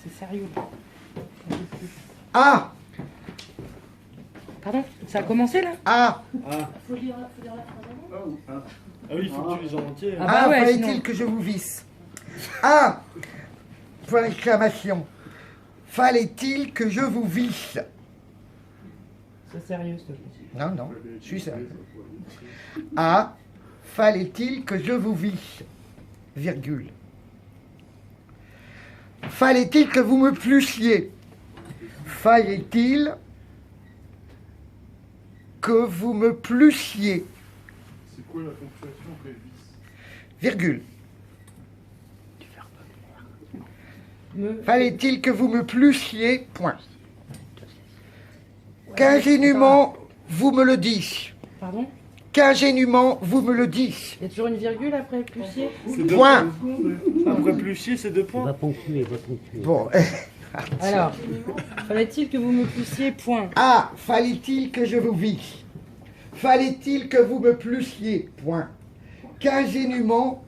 C'est sérieux. A. Pardon, ça a commencé là? A. Faut lire la phrase avant. Ah oui, il faut que tu les en entier. Ah bah ouais, fallait-il sinon. que je vous visse? A. Point d'exclamation. Fallait-il que je vous visse? C'est sérieux, s'il te plaît. Non, non, je suis sérieux. A. Fallait-il que je vous visse? Virgule. Fallait-il que vous me plussiez? Fallait-il que vous me plussiez? C'est quoi la ponctuation après vis? Virgule. Me... Fallait-il que vous me plussiez? Point. Qu'ingénument vous me le dites. Pardon? Qu'ingénument vous me le dites. Il y a toujours une virgule après le plusier? C'est deux Point. points. Après plusier, c'est 2 points. Va ponctuer, va ponctuer. Bon. Alors, fallait-il que vous me plussiez? Point. A. Fallait-il que je vous visse? Fallait-il que vous me plussiez? Point. Qu'ingénument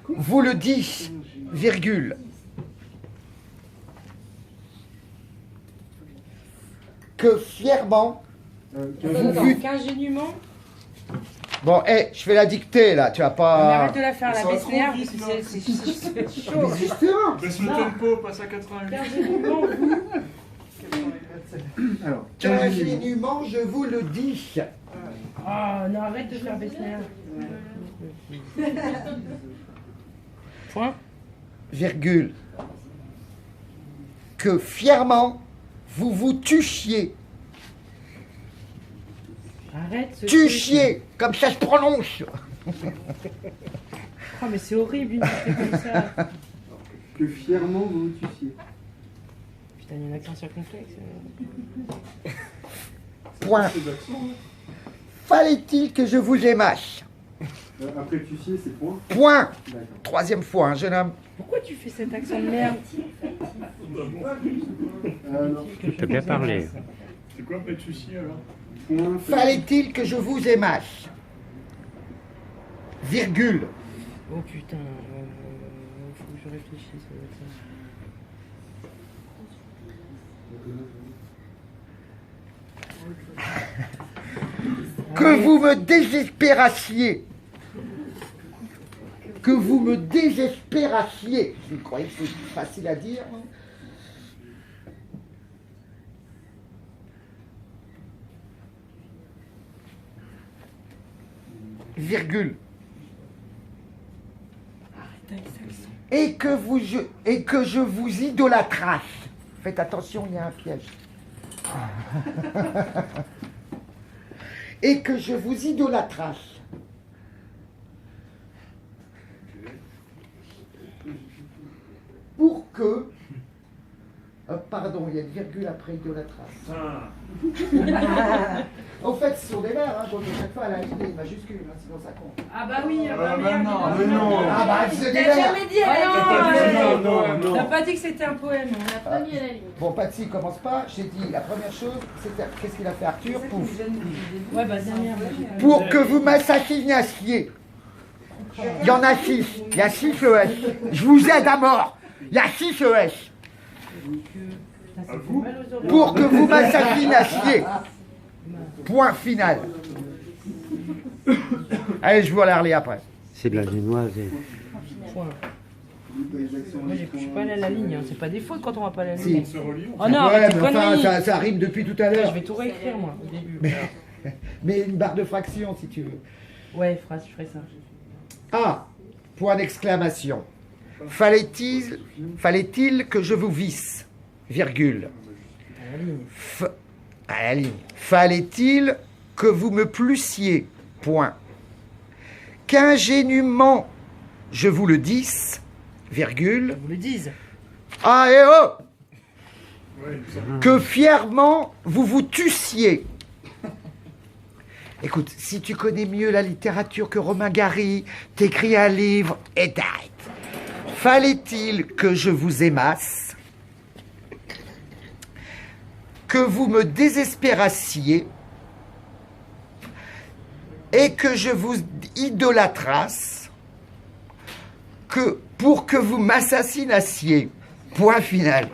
vous le dites. Virgule. Que fièrement Attends, qu'ingénument. Bon, je fais la dictée là, tu vas Mais pas. arrête de la faire, la Ça va Bessner, trop vite, parce que c'est chaud. Mais justement. Baisse le tempo, passe à 88. Qu'ingénument, vous... Alors, Qu'ingénument je vous le dis. Oh, non, arrête de faire Bessner. Point. Virgule. Que fièrement vous vous tuchiez. Arrête ce Tuchiez, comme ça se prononce. Oh, mais c'est horrible une dictée comme ça. Que fièrement vous vous tussiez. Putain, il y a un accent circonflexe. Point. c'est d'accent. Fallait-il que je vous aimasse? Après tussier, c'est point. Point. D'accord. Troisième fois, jeune homme. Pourquoi tu fais cet accent de merde? Non. T'as bien parlé. C'est quoi après souci alors? Point. Fallait-il que je vous aimasse? Virgule. Oh putain, faut que je réfléchisse avec ça. Que vous me désespérassiez. Que vous me désespérassiez. Vous croyez que c'est facile à dire, non? Virgule. Et que je vous idolâtrasse. Faites attention, il y a un piège. Et que je vous idolâtrasse. Pour que... pardon, il y a une virgule après idolâtrasse. En fait, ce sont des verbes, hein, donc à chaque fois à la ligne, il y a une majuscule, hein, sinon ça compte. Ah bah oui, ah bah mais merde. non, mais non. Ah bah, c'est des T'as verbes. jamais dit Ah à la ligne. non, on n'a pas dit que c'était un poème. On n'a pas mis à la ligne. Bon, Patsy, commence pas. J'ai dit, la première chose, c'était... Qu'est-ce qu'il a fait Arthur? Pouf. Ouais, bah dernière. Pour que vous m'assassinassiez. Il y en a 6. Il y a 6 ES. Je vous aide à mort. Il y a 6 ES. Pour que vous m'assassinassiez. Point final. Allez, je vous la relis après. C'est de la génoise. Point. Moi, je suis pas allé à la ligne, hein. C'est pas des fautes quand on va pas aller à la Si. ligne. Se relie, on Oh non, Ouais, arrête tes mais enfin, conneries. ça rime depuis tout à Je l'heure. vais tout réécrire, moi, au début. Mais une barre de fraction, si tu veux. Ouais, phrase, je ferai ça. A. Point d'exclamation. Fallait-il que je vous visse? Virgule. À la ligne. À la ligne. Fallait-il que vous me plussiez? Point. Qu'ingénument je vous le dise? Virgule. Vous le disent. Ah et oh! Ouais, il me semble. Que fièrement vous vous tussiez. Écoute, si tu connais mieux la littérature que Romain Gary, t'écris un livre et t'arrêtes. Fallait-il que je vous aimasse? Que vous me désespérassiez? Et que je vous idolâtrasse? Que pour que vous m'assassinassiez? Point final.